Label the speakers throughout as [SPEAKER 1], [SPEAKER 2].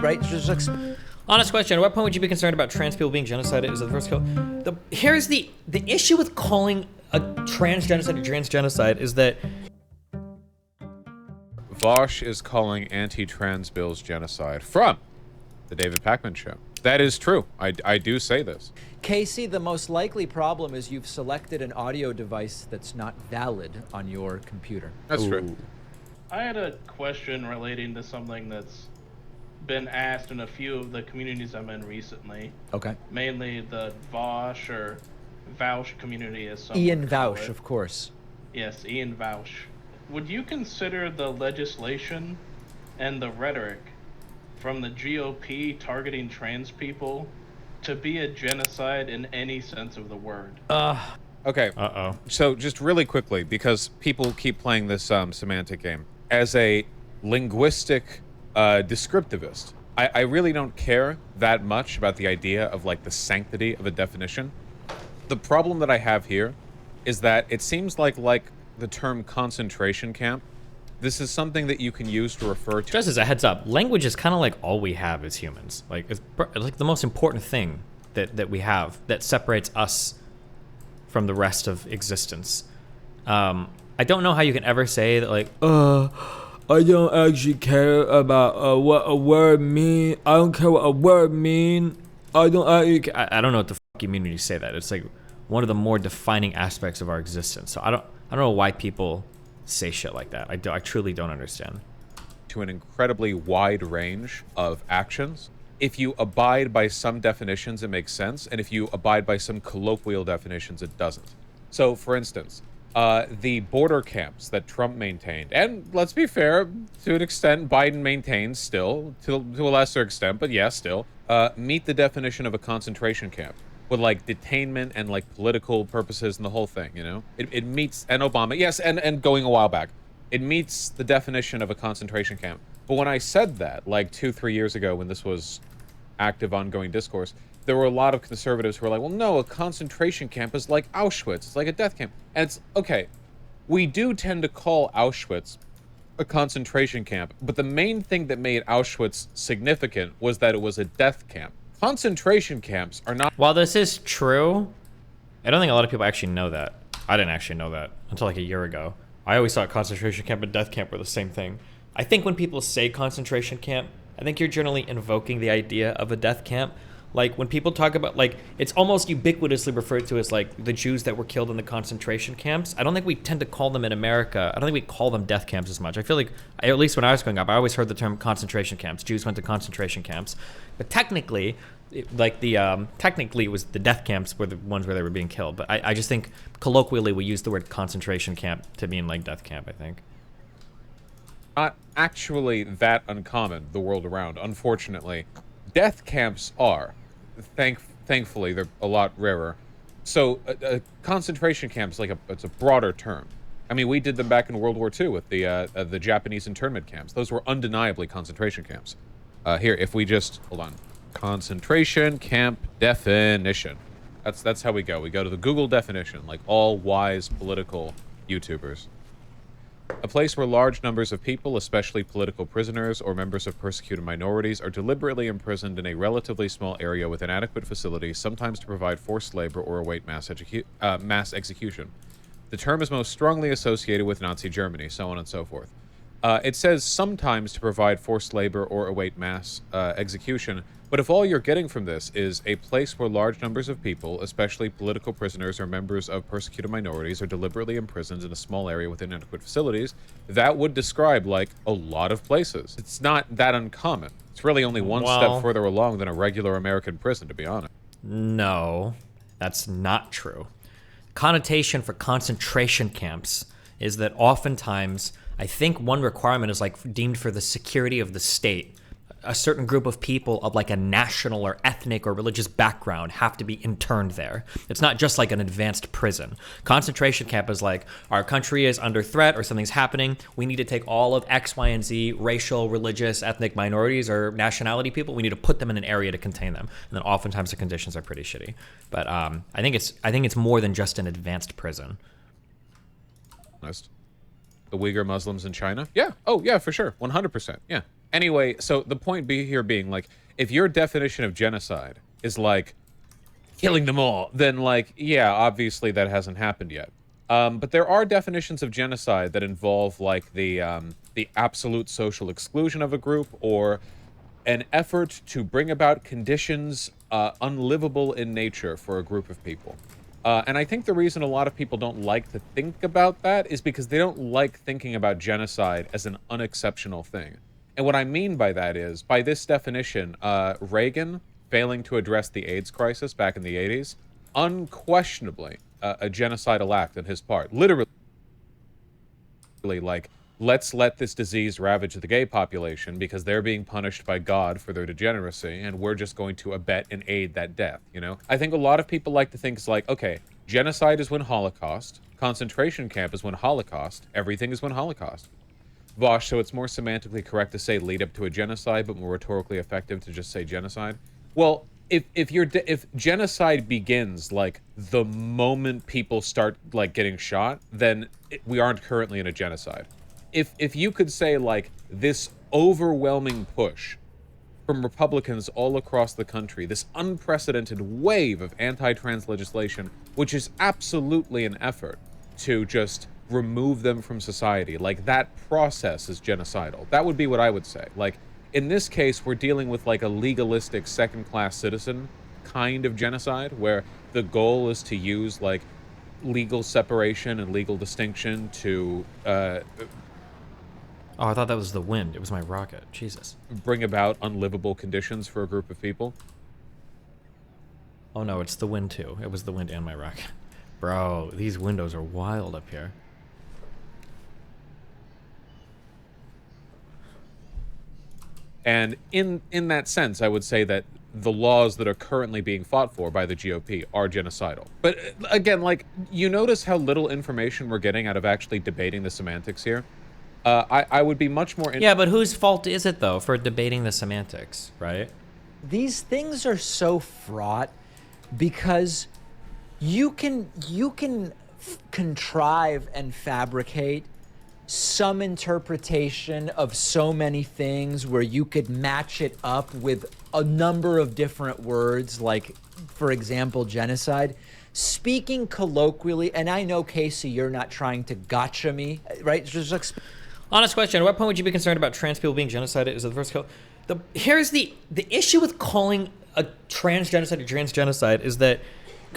[SPEAKER 1] right? Just like,
[SPEAKER 2] Honest question, at what point would you be concerned about trans people being genocided? Is it the first kill? Here's the issue with calling a trans genocide a trans genocide is that
[SPEAKER 3] Vaush is calling anti-trans bills genocide from the David Pakman show. That is true. I do say this.
[SPEAKER 1] Casey, the most likely problem is you've selected an audio device that's not valid on your computer.
[SPEAKER 3] That's true.
[SPEAKER 4] I had a question relating to something that's been asked in a few of the communities I'm in recently.
[SPEAKER 1] Okay.
[SPEAKER 4] Mainly the Vaush or Vaush community, as some
[SPEAKER 1] Ian
[SPEAKER 4] would call
[SPEAKER 1] Vaush,
[SPEAKER 4] it.
[SPEAKER 1] of course.
[SPEAKER 4] Yes, Ian Vaush. Would you consider the legislation and the rhetoric from the GOP targeting trans people to be a genocide in any sense of the word?
[SPEAKER 3] Okay.
[SPEAKER 2] Uh-oh.
[SPEAKER 3] So just really quickly, because people keep playing this semantic game. As a linguistic descriptivist, I really don't care that much about the idea of like the sanctity of a definition. The problem that I have here is that it seems like the term concentration camp, this is something that you can use to refer to.
[SPEAKER 2] Just as a heads up, language is kind of like all we have as humans. Like it's like the most important thing that we have that separates us from the rest of existence. I don't know how you can ever say that like, I don't actually care about what a word mean. I don't care what a word mean. I don't know what the fuck you mean when you say that. It's like one of the more defining aspects of our existence. So I don't know why people say shit like that. I truly don't understand.
[SPEAKER 3] To an incredibly wide range of actions. If you abide by some definitions, it makes sense, and if you abide by some colloquial definitions, it doesn't. So, for instance, the border camps that Trump maintained, and let's be fair, to an extent, Biden maintains still, to a lesser extent, but yeah, still, meet the definition of a concentration camp. With like detainment and like political purposes and the whole thing, you know? It meets, and Obama, yes, and going a while back, it meets the definition of a concentration camp. But when I said that, like 2-3 years ago when this was active, ongoing discourse, there were a lot of conservatives who were like, well, no, a concentration camp is like Auschwitz. It's like a death camp. And it's, okay, we do tend to call Auschwitz a concentration camp, but the main thing that made Auschwitz significant was that it was a death camp. Concentration camps are not...
[SPEAKER 2] While this is true, I don't think a lot of people actually know that. I didn't actually know that until like a year ago. I always thought concentration camp and death camp were the same thing. I think when people say concentration camp, I think you're generally invoking the idea of a death camp. Like when people talk about, like, it's almost ubiquitously referred to as like the Jews that were killed in the concentration camps. I don't think we tend to call them in America. I don't think we call them death camps as much. I feel like, at least when I was growing up, I always heard the term concentration camps. Jews went to concentration camps. But technically, technically it was the death camps were the ones where they were being killed. But I just think colloquially we use the word concentration camp to mean like death camp, I think.
[SPEAKER 3] Not actually that uncommon the world around, unfortunately. Death camps are. Thankfully, they're a lot rarer. So, concentration camps, it's a broader term. I mean, we did them back in World War II with the Japanese internment camps. Those were undeniably concentration camps. Here, if we just, hold on. Concentration camp definition. That's how we go. We go to the Google definition, like all wise political YouTubers. A place where large numbers of people, especially political prisoners or members of persecuted minorities, are deliberately imprisoned in a relatively small area with inadequate facilities, sometimes to provide forced labor or await mass execution. The term is most strongly associated with Nazi Germany, so on and so forth. It says sometimes to provide forced labor or await mass execution, but if all you're getting from this is a place where large numbers of people, especially political prisoners or members of persecuted minorities, are deliberately imprisoned in a small area with inadequate facilities, that would describe, like, a lot of places. It's not that uncommon. It's really only one step further along than a regular American prison, to be honest.
[SPEAKER 2] No, that's not true. Connotation for concentration camps is that oftentimes, I think one requirement is like deemed for the security of the state. A certain group of people of like a national or ethnic or religious background have to be interned there. It's not just like an advanced prison. Concentration camp is like, our country is under threat or something's happening. We need to take all of X, Y, and Z racial, religious, ethnic minorities or nationality people. We need to put them in an area to contain them. And then oftentimes the conditions are pretty shitty. But I think it's more than just an advanced prison.
[SPEAKER 3] The Uyghur Muslims in China? Yeah. Oh, yeah, for sure. 100%. Yeah. Anyway, so the point here being, like, if your definition of genocide is, like, killing them all, then, like, yeah, obviously that hasn't happened yet. But there are definitions of genocide that involve, like, the absolute social exclusion of a group, or an effort to bring about conditions unlivable in nature for a group of people. And I think the reason a lot of people don't like to think about that is because they don't like thinking about genocide as an unexceptional thing. And what I mean by that is, by this definition, Reagan failing to address the AIDS crisis back in the 80s, unquestionably a genocidal act on his part. Literally, like, let's let this disease ravage the gay population because they're being punished by God for their degeneracy, and we're just going to abet and aid that death, you know? I think a lot of people like to think it's like, okay, genocide is when Holocaust, concentration camp is when Holocaust, everything is when Holocaust. Vaush, so it's more semantically correct to say lead up to a genocide, but more rhetorically effective to just say genocide? Well, if genocide begins, like, the moment people start, like, getting shot, then we aren't currently in a genocide. If you could say, like, this overwhelming push from Republicans all across the country, this unprecedented wave of anti-trans legislation, which is absolutely an effort to just remove them from society, like, that process is genocidal. That would be what I would say. Like, in this case, we're dealing with, like, a legalistic second-class citizen kind of genocide, where the goal is to use, like, legal separation and legal distinction to
[SPEAKER 2] Oh, I thought that was the wind. It was my rocket. Jesus.
[SPEAKER 3] bring about unlivable conditions for a group of people.
[SPEAKER 2] Oh no, it's the wind too. It was the wind and my rocket. Bro, these windows are wild up here.
[SPEAKER 3] And in that sense, I would say that the laws that are currently being fought for by the GOP are genocidal. But again, like, you notice how little information we're getting out of actually debating the semantics here? I would be much more...
[SPEAKER 2] Yeah, but whose fault is it, though, for debating the semantics, right?
[SPEAKER 1] These things are so fraught because you can contrive and fabricate some interpretation of so many things where you could match it up with a number of different words, like, for example, genocide. Speaking colloquially, and I know, Casey, you're not trying to gotcha me, right? Just like,
[SPEAKER 2] Honest question, at what point would you be concerned about trans people being genocided? Is it the first kill? Here's the issue with calling a trans genocide a trans genocide is that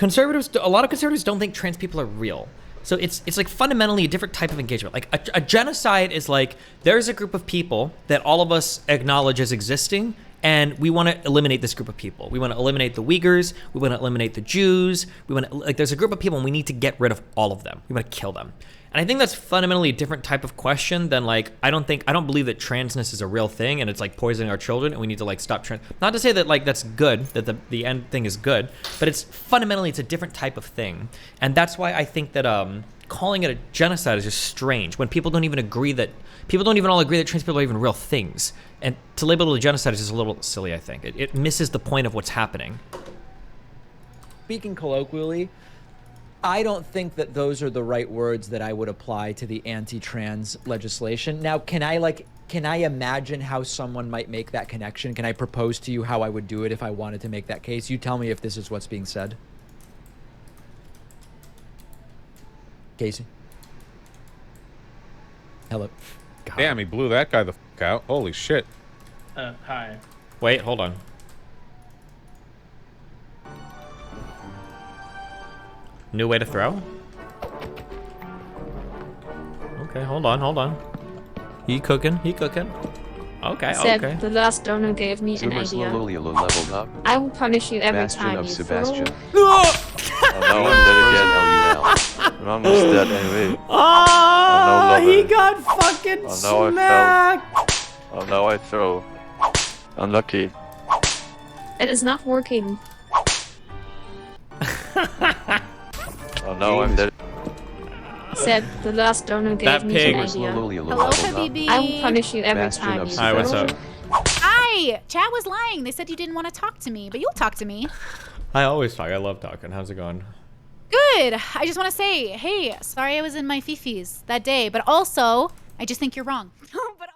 [SPEAKER 2] a lot of conservatives don't think trans people are real. So it's like fundamentally a different type of engagement. Like a genocide is like, there's a group of people that all of us acknowledge as existing, and we want to eliminate this group of people. We want to eliminate the Uyghurs. We want to eliminate the Jews. We want to, like, there's a group of people and we need to get rid of all of them. We want to kill them. And I think that's fundamentally a different type of question than, like, I don't believe that transness is a real thing and it's like poisoning our children and we need to, like, stop not to say that, like, that's good, that the end thing is good, but it's fundamentally, it's a different type of thing. And that's why I think that calling it a genocide is just strange when people don't even all agree that trans people are even real things. And to label it a genocide is just a little silly, I think. It misses the point of what's happening.
[SPEAKER 1] speaking colloquially, I don't think that those are the right words that I would apply to the anti-trans legislation. Now, can I imagine how someone might make that connection? Can I propose to you how I would do it if I wanted to make that case? You tell me if this is what's being said. Casey? Hello?
[SPEAKER 2] God.
[SPEAKER 3] Damn, he blew that guy the fuck out. Holy shit.
[SPEAKER 4] Hi.
[SPEAKER 2] Wait, hold on. New way to throw? Okay, hold on. He cooking. Okay,
[SPEAKER 5] Said
[SPEAKER 2] okay.
[SPEAKER 5] the last donor gave me an
[SPEAKER 6] Zuma
[SPEAKER 5] idea.
[SPEAKER 6] Slowly leveled up.
[SPEAKER 5] I will punish you every
[SPEAKER 6] Bastion
[SPEAKER 5] time
[SPEAKER 6] of
[SPEAKER 5] you
[SPEAKER 6] Sebastian.
[SPEAKER 5] throw.
[SPEAKER 6] Oh no, I'm dead again, LUL.
[SPEAKER 7] I'm almost dead anyway.
[SPEAKER 2] Oh,
[SPEAKER 7] no,
[SPEAKER 2] he
[SPEAKER 7] lover.
[SPEAKER 2] got fucking
[SPEAKER 7] Oh, no,
[SPEAKER 2] smacked.
[SPEAKER 7] Oh no, I throw. Unlucky.
[SPEAKER 5] It is not working.
[SPEAKER 7] Oh no, I'm dead.
[SPEAKER 5] Said the last donor gave
[SPEAKER 2] That
[SPEAKER 5] me
[SPEAKER 2] pig
[SPEAKER 5] an
[SPEAKER 2] was
[SPEAKER 5] idea.
[SPEAKER 6] Slowly
[SPEAKER 8] Hello,
[SPEAKER 6] leveled up.
[SPEAKER 8] Habibi.
[SPEAKER 5] I will punish you every
[SPEAKER 6] Bastion
[SPEAKER 5] time
[SPEAKER 6] of
[SPEAKER 5] you
[SPEAKER 2] Hi, what's
[SPEAKER 5] throw.
[SPEAKER 2] up?
[SPEAKER 8] Hi! Chat was lying. They said you didn't want to talk to me, but you'll talk to me.
[SPEAKER 2] I always talk. I love talking. How's it going?
[SPEAKER 8] Good. I just want to say, hey, sorry I was in my fifis that day, but also, I just think you're wrong.